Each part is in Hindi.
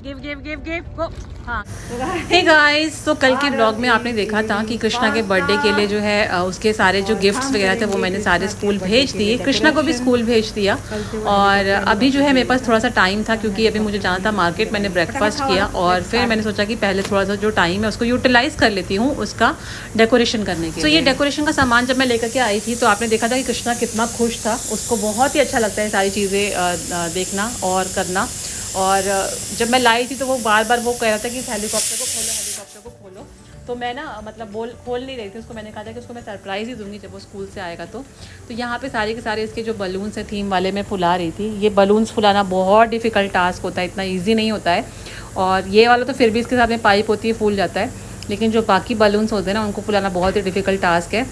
गिव गिव गिव गिव गो। हाँ हे गाइस, तो कल के ब्लॉग में आपने देखा था कि कृष्णा के बर्थडे के लिए जो है उसके सारे जो गिफ्ट्स वगैरह थे वो मैंने सारे स्कूल भेज दिए, कृष्णा को भी स्कूल भेज दिया। और अभी जो है मेरे पास थोड़ा सा टाइम था क्योंकि अभी मुझे जाना था मार्केट। मैंने ब्रेकफास्ट किया और फिर मैंने सोचा कि पहले थोड़ा सा जो टाइम है उसको यूटिलाइज़ कर लेती हूँ उसका डेकोरेशन करने के। तो ये डेकोरेशन का सामान जब मैं लेकर के आई थी तो आपने देखा था कि कृष्णा कितना खुश था, उसको बहुत ही अच्छा लगता है सारी चीज़ें देखना और करना। और जब मैं लाई थी तो वो बार बार वो कह रहा था कि इस हेलीकॉप्टर को खोलो, हेलीकॉप्टर को खोलो। तो मैं ना मतलब खोल नहीं रही थी उसको। मैंने कहा था कि उसको मैं सरप्राइज़ ही दूंगी जब वो स्कूल से आएगा। तो यहाँ पे सारे के सारे इसके जो बलून्स हैं थीम वाले मैं फुला रही थी। ये बलून्स फुलाना बहुत डिफ़िकल्ट टास्क होता है, इतना ईजी नहीं होता है। और ये वाला तो फिर भी इसके साथ में पाइप होती है, फूल जाता है। लेकिन जो बाकी बलून्स होते हैं ना उनको फुलाना बहुत ही डिफ़िकल्ट टास्क है।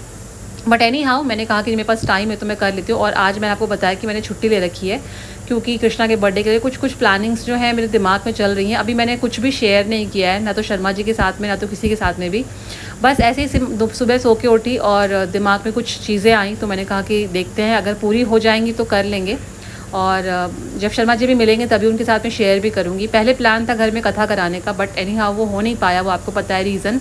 बट एनी हाउ मैंने कहा कि मेरे पास टाइम है तो मैं कर लेती हूँ। और आज मैंने आपको बताया कि मैंने छुट्टी ले रखी है क्योंकि कृष्णा के बर्थडे के लिए कुछ प्लानिंग्स जो हैं मेरे दिमाग में चल रही हैं। अभी मैंने कुछ भी शेयर नहीं किया है, ना तो शर्मा जी के साथ में ना तो किसी के साथ में भी। बस ऐसे ही सुबह सो के उठी और दिमाग में कुछ चीज़ें आई तो मैंने कहा कि देखते हैं, अगर पूरी हो जाएंगी तो कर लेंगे। और जब शर्मा जी भी मिलेंगे तभी उनके साथ में शेयर भी करूँगी। पहले प्लान था घर में कथा कराने का, बट एनी हाउ वो हो नहीं पाया, वो आपको पता है रीज़न।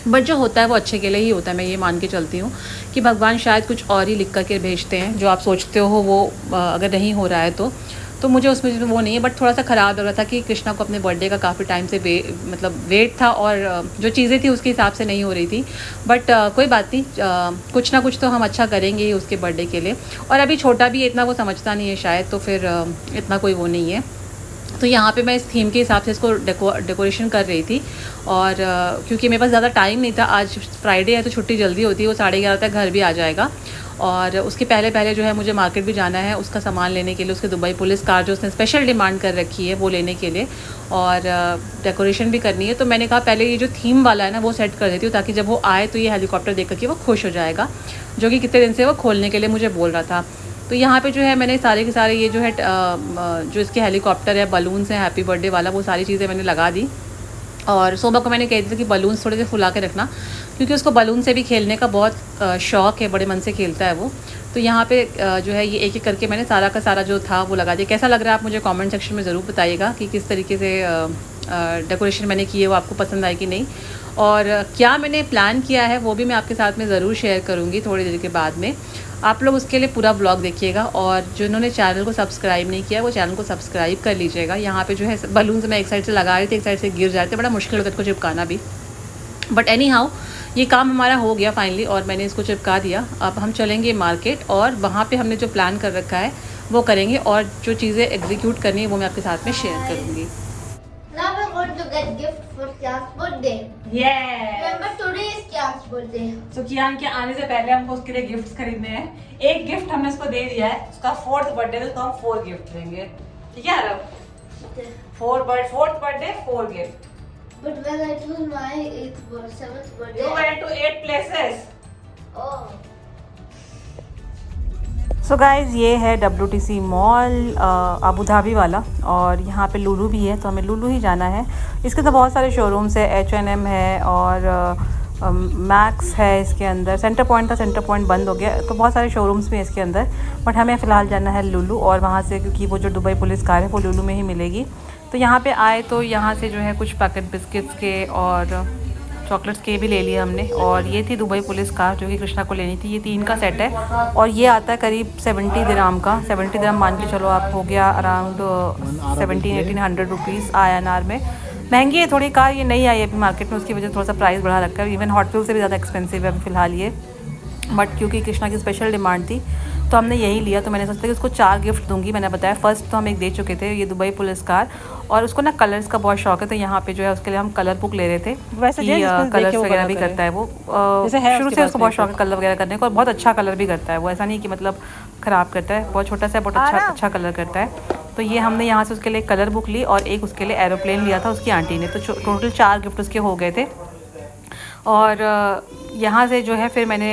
बट जो होता है वो अच्छे के लिए ही होता है। मैं ये मान के चलती हूँ कि भगवान शायद कुछ और ही लिख करके भेजते हैं, जो आप सोचते हो वो अगर नहीं हो रहा है तो मुझे उसमें वो नहीं है। बट थोड़ा सा ख़राब लग रहा था कि कृष्णा को अपने बर्थडे का काफ़ी टाइम से मतलब वेट था और जो चीज़ें थी उसके हिसाब से नहीं हो रही थी। बट कोई बात नहीं, कुछ ना कुछ तो हम अच्छा करेंगे ही उसके बर्थडे के लिए। और अभी छोटा भी है, इतना वो समझता नहीं है शायद, तो फिर इतना कोई वो नहीं है। तो यहाँ पे मैं इस थीम के हिसाब से इसको डेकोरेशन कर रही थी। और क्योंकि मेरे पास ज़्यादा टाइम नहीं था, आज फ्राइडे है तो छुट्टी जल्दी होती है, वो 11:30 तक घर भी आ जाएगा। और उसके पहले जो है मुझे मार्केट भी जाना है उसका सामान लेने के लिए, उसके दुबई पुलिस कार जो उसने स्पेशल डिमांड कर रखी है वो लेने के लिए, और डेकोरेशन भी करनी है। तो मैंने कहा पहले ये जो थीम वाला है ना वो सेट कर देती हूँ ताकि जब वो आए तो ये हेलीकॉप्टर देख करके वो खुश हो जाएगा, जो कि कितने दिन से वो खोलने के लिए मुझे बोल रहा था। तो यहाँ पे जो है मैंने सारे के सारे ये जो है जो इसके हेलीकॉप्टर है, बलून्स हैं हैप्पी बर्थडे वाला, वो सारी चीज़ें मैंने लगा दी। और सोबा को मैंने कह दिया कि बलून्स थोड़े से फुला के रखना क्योंकि उसको बलून से भी खेलने का बहुत शौक़ है, बड़े मन से खेलता है वो। तो यहाँ पे जो है ये एक एक करके मैंने सारा का सारा जो था वो लगा दिया। कैसा लग रहा है आप मुझे कमेंट सेक्शन में ज़रूर बताइएगा कि किस तरीके से डेकोरेशन मैंने की है, वो आपको पसंद आए कि नहीं। और क्या मैंने प्लान किया है वो भी मैं आपके साथ में ज़रूर शेयर करूँगी थोड़ी देर के बाद में। आप लोग उसके लिए पूरा ब्लॉग देखिएगा। और जिन्होंने चैनल को सब्सक्राइब नहीं किया वो चैनल को सब्सक्राइब कर लीजिएगा। यहाँ पे जो है बलून्स मैं एक साइड से लगा रही थी, एक साइड से गिर जाते, बड़ा मुश्किल होता है इसको चिपकाना भी। बट एनी हाउ ये काम हमारा हो गया फाइनली और मैंने इसको चिपका दिया। अब हम चलेंगे मार्केट और वहाँ पे हमने जो प्लान कर रखा है वो करेंगे और जो चीज़ें एग्जीक्यूट करनी है वो मैं आपके साथ में शेयर करूँगी। Now we're going to get gift for Kian's birthday. Yes. Remember today is Kian's birthday. So कियान के आने से पहले हमको उसके लिए गिफ्ट्स खरीदने हैं। एक गिफ्ट हमने उसको दे दिया है, उसका 4th बर्थडे है तो हम 4 गिफ्ट देंगे, ठीक है यार? Okay. 4th birthday 4 gift. But when I choose my 7th birthday. You went to 8 places. Oh. So guys ये है WTC मॉल अबू धाबी वाला, और यहाँ पे लुलू भी है तो हमें लुलू ही जाना है। इसके तो बहुत सारे शोरूम्स है, H&M है और मैक्स है इसके अंदर। सेंटर पॉइंट था, सेंटर पॉइंट बंद हो गया, तो बहुत सारे शोरूम्स भी हैं इसके अंदर। बट हमें फ़िलहाल जाना है लुलू, और वहाँ से क्योंकि वो जो दुबई पुलिस कार है वो लुलू में ही मिलेगी। तो यहाँ पे आए तो यहाँ से जो है कुछ पैकेट बिस्किट्स के और चॉकलेट्स के भी ले लिए हमने। और ये थी दुबई पुलिस कार जो कि कृष्णा को लेनी थी, ये 3 का सेट है और ये आता है करीब 70 दिराम का। 70 दिराम मान के चलो आप, हो गया अराउंड 1700-1800 रुपीज़ INR में। महंगी है थोड़ी कार, ये नहीं आई है अभी मार्केट में, उसकी वजह से थोड़ा सा प्राइस बढ़ा रखा है। इवन हॉट व्हील से भी ज़्यादा एक्सपेंसिव है अभी फ़िलहाल ये। बट क्योंकि कृष्णा की स्पेशल डिमांड थी तो हमने यही लिया। तो मैंने सोचा कि उसको 4 गिफ्ट दूंगी। मैंने बताया फर्स्ट तो हम एक दे चुके थे, ये दुबई पुलिस कार, और उसको ना कलर्स का बहुत शौक है तो यहाँ पे जो है उसके लिए हम कलर बुक ले रहे थे। वैसे कलर्स वगैरह भी करता है वो, शुरू से उसको बहुत शौक है कलर वगैरह करने को, और बहुत अच्छा कलर भी करता है वो, ऐसा नहीं कि मतलब ख़राब करता है, बहुत छोटा सा बहुत अच्छा कलर करता है। तो ये हमने यहाँ से उसके लिए कलर बुक ली और एक उसके लिए एरोप्लेन लिया था उसकी आंटी ने। तो टोटल 4 गिफ्ट उसके हो गए थे। और यहाँ से जो है फिर मैंने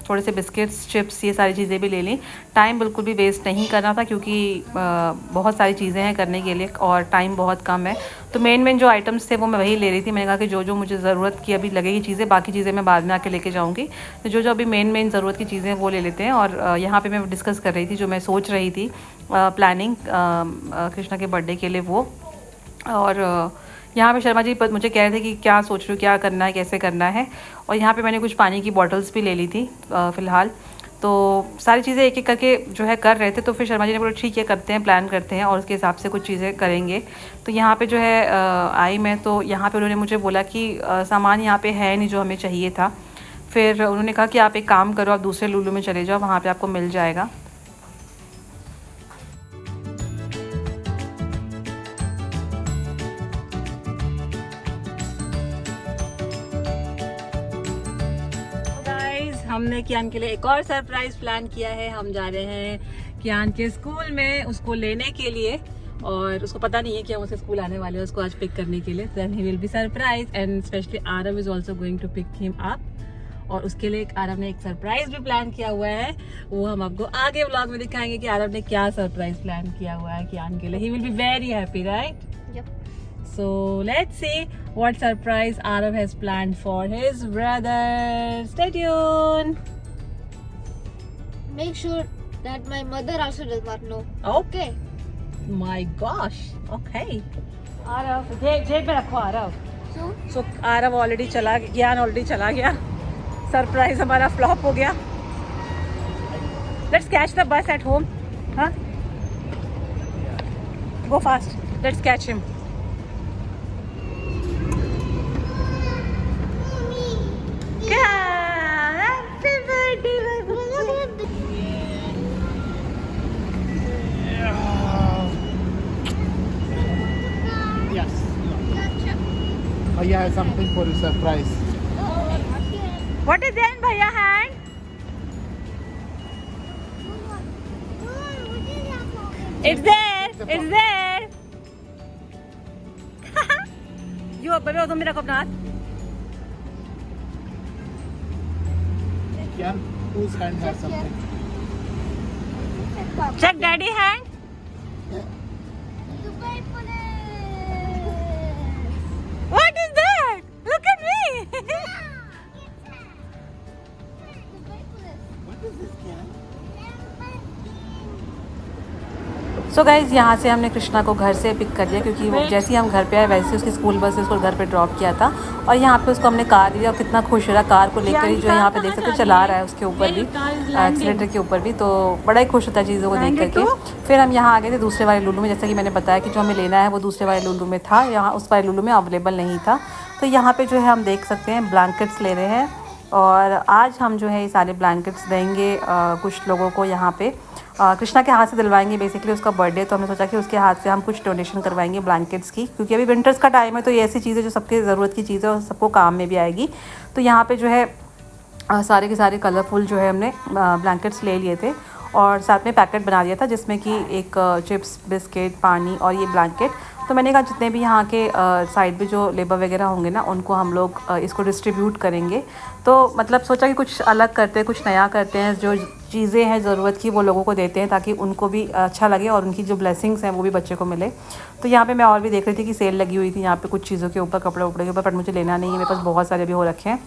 थोड़े से बिस्किट्स, चिप्स, ये सारी चीज़ें भी ले ली। टाइम बिल्कुल भी वेस्ट नहीं करना था क्योंकि बहुत सारी चीज़ें हैं करने के लिए और टाइम बहुत कम है। तो मेन जो आइटम्स थे वो मैं वही ले रही थी। मैंने कहा कि जो मुझे ज़रूरत की अभी लगेगी चीज़ें, बाकी चीज़ें मैं बाद में आके लेके जाऊँगी। तो जो अभी मेन ज़रूरत की चीज़ें वो ले लेते हैं। और यहाँ पर मैं डिस्कस कर रही थी जो मैं सोच रही थी प्लानिंग कृष्णा के बर्थडे के लिए वो। और यहाँ पे शर्मा जी मुझे कह रहे थे कि क्या सोच रहे हो, क्या करना है, कैसे करना है। और यहाँ पे मैंने कुछ पानी की बॉटल्स भी ले ली थी फ़िलहाल। तो सारी चीज़ें एक एक करके जो है कर रहे थे। तो फिर शर्मा जी ने बोला ठीक है, करते हैं, प्लान करते हैं और उसके हिसाब से कुछ चीज़ें करेंगे। तो यहाँ पे जो है आई मैं, तो यहाँ पे उन्होंने मुझे बोला कि सामान यहाँ पे है नहीं जो हमें चाहिए था। फिर उन्होंने कहा कि आप एक काम करो, आप दूसरे लुलु में चले जाओ, वहाँ पर आपको मिल जाएगा। हमने कियान के लिए एक और सरप्राइज प्लान किया है। हम जा रहे हैं कियान के स्कूल में उसको लेने के लिए, और उसको पता नहीं है कि हम उसे स्कूल आने वाले हैं, उसको आज पिक करने के लिए। Then he will be surprise and specially Aarav is also going to pick him up. और उसके लिए आरव ने एक सरप्राइज भी प्लान किया हुआ है, वो हम आपको आगे व्लॉग में दिखाएंगे कि आरव ने क्या सरप्राइज प्लान किया हुआ है कियान के लिए। ही will be very happy, right? So let's see what surprise Arav has planned for his brother. Stay tuned. Make sure that my mother also does not know. Okay. My gosh. Okay. Arav, जेब में रखो Arav. So Arav already चला गया, ज्ञान already चला गया. Surprise हमारा flop हो गया. Let's catch the bus at home. Huh? Go fast. Let's catch him. Bhaiya has something for you, surprise. What is there in Bhaiya hand? It's there. It's there. You baby, तुम मेरा अपना हाथ. Kian, whose hand has something? Check daddy hand. Dubai police. What is that? Look at me. Dubai police. What is this, Kian? So guys यहाँ से हमने कृष्णा को घर से पिक कर लिया, क्योंकि वो जैसे ही हम घर पे आए वैसे ही उसकी स्कूल बस से उसको घर पे ड्रॉप किया था। और यहाँ पे उसको हमने कार दिया और कितना खुश रहा, कार को लेकर ही जो है यहाँ पे देख सकते हो चला रहा है, उसके ऊपर भी एक्सीलेटर के ऊपर भी, तो बड़ा ही खुश होता है चीज़ों को देख करके। फिर हम यहाँ आ गए थे दूसरे वाले लुलु में, जैसा कि मैंने बताया कि जो हमें लेना है वो दूसरे वाले लुलु में था, यहाँ उस वाले लुलु में अवेलेबल नहीं था। तो यहाँ पर जो है हम देख सकते हैं ब्लैंकेट्स ले रहे हैं, और आज हम जो है ये सारे ब्लैंकेट्स देंगे कुछ लोगों को यहाँ पे। कृष्णा के हाथ से दिलवाएंगे, बेसिकली उसका बर्थडे, तो हमने सोचा कि उसके हाथ से हम कुछ डोनेशन करवाएंगे ब्लैंकेट्स की, क्योंकि अभी विंटर्स का टाइम है, तो ये ऐसी चीज़ है जो सबके ज़रूरत की चीज़ है और सबको काम में भी आएगी। तो यहाँ पे जो है सारे के सारे कलरफुल जो है हमने ब्लैंकेट्स ले लिए थे, और साथ में पैकेट बना दिया था जिसमें कि एक चिप्स, बिस्किट, पानी और ये ब्लैंकेट। तो मैंने कहा जितने भी यहाँ के साइड पे जो लेबर वगैरह होंगे ना, उनको हम लोग इसको डिस्ट्रीब्यूट करेंगे। तो मतलब सोचा कि कुछ अलग करते हैं, कुछ नया करते हैं, जो चीज़ें हैं ज़रूरत की वो लोगों को देते हैं, ताकि उनको भी अच्छा लगे और उनकी जो ब्लेसिंग्स हैं वो भी बच्चे को मिले। तो यहाँ पे मैं और भी देख रही थी कि सेल लगी हुई थी यहाँ पे कुछ चीज़ों के ऊपर, कपड़े वपड़े के ऊपर, पर मुझे लेना नहीं है, मेरे पास बहुत सारे भी हो रखे हैं।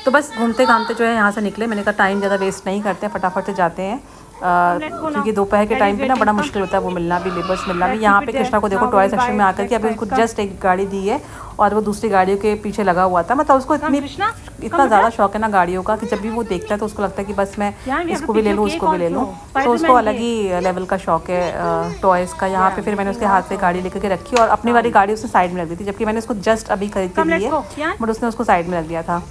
तो बस घूमते घामते जो है यहाँ से निकले। मैंने कहा टाइम ज़्यादा वेस्ट नहीं करते, फटाफट से जाते हैं, क्योंकि दोपहर के टाइम पे ना बड़ा मुश्किल होता है वो मिलना भी, लेबर्स मिलना भी। यहाँ पे कृष्णा को देखो टॉय सेक्शन में आकर के अभी उसको जस्ट एक गाड़ी दी है और वो दूसरी गाड़ियों के पीछे लगा हुआ था। मतलब उसको इतना ज़्यादा शौक है ना गाड़ियों का कि जब भी वो देखता है तो उसको लगता है कि बस मैं इसको भी ले लूँ, उसको भी ले लूँ। तो उसको अलग ही लेवल का शौक है टॉयज़ का। यहाँ पे फिर मैंने उसके हाथ से गाड़ी लेकर के रखी और अपनी वाली गाड़ी उसने साइड में रख दी थी, जबकि मैंने उसको जस्ट अभी खरीद के दी है, बट उसने उसको साइड में रख दिया था।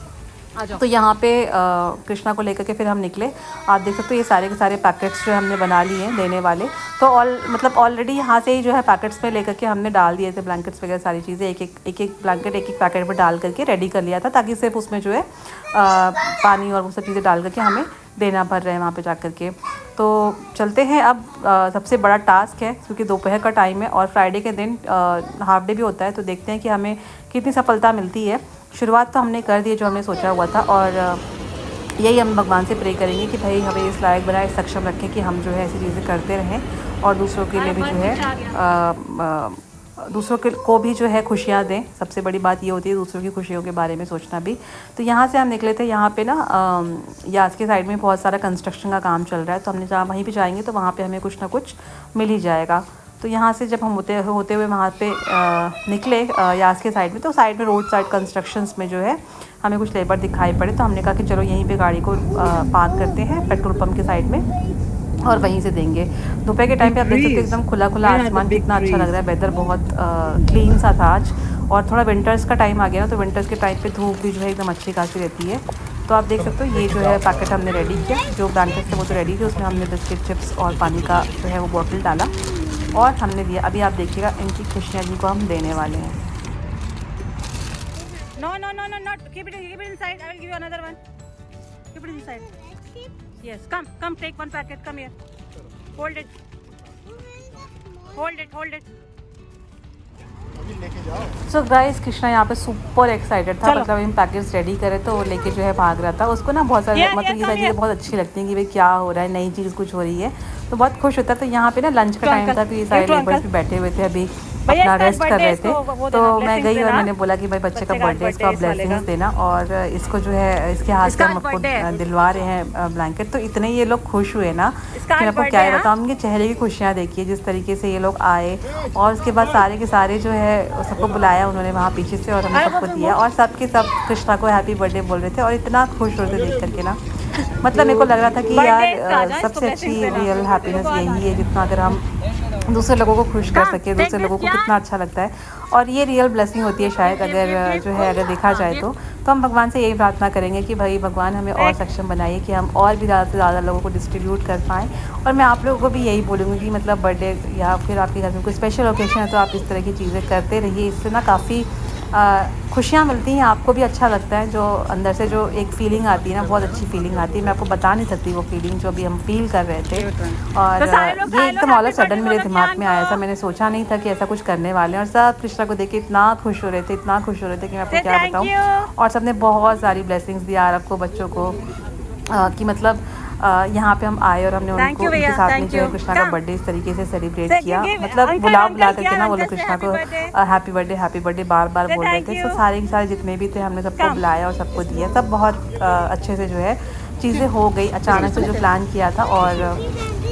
तो यहाँ पे कृष्णा को लेकर के फिर हम निकले। आप देख सकते हो ये सारे के सारे पैकेट्स जो हमने बना लिए हैं देने वाले। तो मतलब ऑलरेडी यहाँ से ही जो है पैकेट्स में लेकर के हमने डाल दिए थे ब्लैंकेट्स वगैरह सारी चीज़ें, एक एक ब्लैंकेट एक पैकेट में डाल करके रेडी कर लिया था, ताकि सिर्फ उसमें जो है पानी और वो सब चीज़ें डाल करके हमें देना पड़ रहा है वहाँ पे जा कर के। तो चलते हैं अब। सबसे बड़ा टास्क है क्योंकि दोपहर का टाइम है और फ्राइडे के दिन हाफ डे भी होता है, तो देखते हैं कि हमें कितनी सफलता मिलती है। शुरुआत तो हमने कर दी है जो हमने सोचा हुआ था, और यही हम भगवान से प्रे करेंगे कि भाई हमें इस लायक बनाए, सक्षम रखें कि हम जो है ऐसी चीज़ें करते रहें और दूसरों के लिए भी जो है दूसरों को भी जो है खुशियाँ दें। सबसे बड़ी बात ये होती है दूसरों की खुशियों के बारे में सोचना भी। तो यहाँ से हम निकले थे। यहाँ पे ना यास के साइड में बहुत सारा कंस्ट्रक्शन का काम चल रहा है, तो हमने जहाँ वहीं पे जाएंगे तो वहाँ पे हमें कुछ ना कुछ मिल ही जाएगा। तो यहाँ से जब हम होते हुए वहाँ पे निकले यास के साइड में, तो साइड में रोड साइड कंस्ट्रक्शंस में जो है हमें कुछ लेबर दिखाई पड़े, तो हमने कहा कि चलो यहीं पे गाड़ी को पार्क करते हैं पेट्रोल पंप के साइड में और वहीं से देंगे। दोपहर के टाइम पे आप देख सकते हैं एकदम खुला खुला आसमान, कितना अच्छा लग रहा है। वेदर बहुत क्लीन सा था आज, और थोड़ा विंटर्स का टाइम आ गया ना, तो विंटर्स के टाइम पे धूप भी जो है एकदम अच्छी खासी रहती है। तो आप देख सकते हो ये जो है पैकेट हमने रेडी किया, जो ब्लैंकेट थे वो तो रेडी थे, उसमें हमने बिस्किट चिप्स और पानी का जो है वो बॉटल डाला और हमने दिया। अभी आप देखिएगा इनकी खुशियाँ जी को हम देने वाले हैं। No, not keep it inside. I will give you another one. Keep it inside. Yes, come, take one packet. Come here. Hold it. So guys, Krishna यहाँ पे सुपर एक्साइटेड था, मतलब इन पैकेट्स रेडी करे तो वो लेके जो है भाग रहा था। उसको ना बहुत सारे मतलब ये सारी चीज़ें बहुत अच्छी लगती हैं कि भाई क्या हो रहा है, नई चीज़ कुछ हो रही है, तो बहुत खुश होता है। तो यहाँ पे ना लंच का टाइम था, तो ये सारे लेबर्स भी बैठे हुए थे, अभी अपना रेस्ट कर रहे थे। तो मैं गई और मैंने बोला कि भाई बच्चे का बर्थडे, इसको आप ब्लेसिंग्स देना, और इसको जो है इसके हाथ से हम आपको दिलवा रहे हैं ब्लैंकेट। तो इतने ये लोग खुश हुए ना कि मैं आपको क्या बताऊँ, उनके चेहरे की खुशियाँ देखिए, जिस तरीके से ये लोग आए। और उसके बाद सारे के सारे जो है सबको बुलाया उन्होंने वहाँ पीछे से, और हमने सबको दिया, और सबके सब कृष्णा को हैप्पी बर्थडे बोल रहे थे, और इतना खुश हो रहे थे देख करके ना। मतलब मेरे को लग रहा था कि यार सबसे अच्छी रियल हैप्पीनेस यही है, जितना अगर हम दूसरे लोगों को खुश कर सके, दूसरे लोगों को कितना अच्छा लगता है। और ये रियल ब्लेसिंग होती है शायद, अगर जो है अगर देखा जाए तो हम भगवान से यही प्रार्थना करेंगे कि भाई भगवान हमें और सक्षम बनाइए कि हम और भी ज़्यादा से ज़्यादा लोगों को डिस्ट्रीब्यूट कर पाएँ। और मैं आप लोगों को भी यही बोलूँगी कि मतलब बर्थडे या फिर आपके घर में कोई स्पेशल ओकेशन है तो आप इस तरह की चीज़ें करते रहिए, इससे ना काफ़ी खुशियाँ मिलती हैं, आपको भी अच्छा लगता है। जो अंदर से जो एक फ़ीलिंग आती है ना, बहुत अच्छी फीलिंग आती है, मैं आपको बता नहीं सकती वो फीलिंग जो अभी हम फील कर रहे थे। और ये एकदम ऑल ऑफ सडन मेरे दिमाग में आया था, मैंने सोचा नहीं था कि ऐसा कुछ करने वाले हैं। और सब कृष्णा को देख के इतना खुश हो रहे थे कि मैं आपको क्या बताऊँ। और सबने बहुत सारी ब्लेसिंग्स दिया आपको बच्चों को, कि मतलब यहाँ पे हम आए और हमने उनको उनके साथ में जो है कृष्णा का बर्थडे इस तरीके से सेलिब्रेट किया। मतलब बुला करके ना वो लोग कृष्णा को हैप्पी बर्थडे बार बोल रहे थे। तो सारे के सारे जितने भी थे हमने सबको बुलाया और सबको दिया। सब बहुत अच्छे से जो है चीज़ें हो गई, अचानक से जो प्लान किया था, और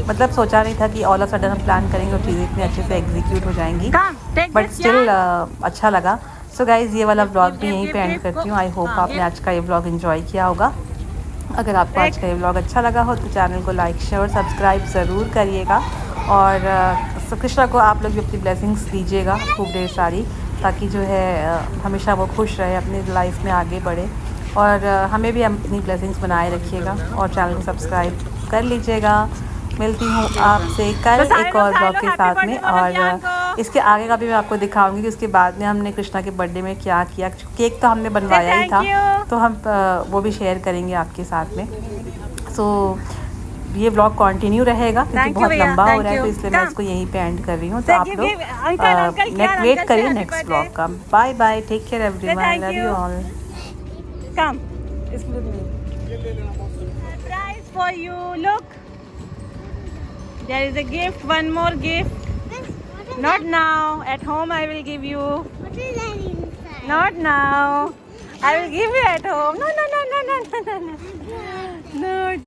मतलब सोचा नहीं था कि ऑल ऑफ सडन हम प्लान करेंगे और चीज़ें इतने अच्छे से एग्जीक्यूट हो जाएंगी, बट स्टिल अच्छा लगा। सो गाइज़, ये वाला व्लॉग भी यहीं पे एंड करती हूँ। आई होप आपने आज का ये व्लॉग एंजॉय किया होगा। अगर आपको आज का ये व्लॉग अच्छा लगा हो तो चैनल को लाइक शेयर और सब्सक्राइब ज़रूर करिएगा। और कृष्णा को आप लोग भी अपनी ब्लेसिंग्स दीजिएगा खूब ढेर सारी, ताकि जो है हमेशा वो खुश रहे, अपनी लाइफ में आगे बढ़े। और हमें भी अपनी ब्लेसिंग्स बनाए रखिएगा, और चैनल को सब्सक्राइब कर लीजिएगा। मिलती हूँ आपसे कल एक और ब्लॉग के साथ में, और इसके आगे का भी मैं आपको दिखाऊंगी कि उसके बाद में हमने कृष्णा के बर्थडे में क्या किया। केक तो हमने बनवाया ही था, तो हम वो भी शेयर करेंगे आपके साथ में। सो ये ब्लॉग कंटिन्यू रहेगा क्योंकि बहुत लंबा हो रहा है, तो इसलिए मैं इसको यहीं पे एंड कर रही हूँ। तो आप लोग वेट करिए नेक्स्ट ब्लॉग का। Bye bye, take care everyone, love you all. Come surprise for you, look, there is a gift, one more gift. Not now, at home I will give you. What is that inside? Not now, I will give you at home. No. No.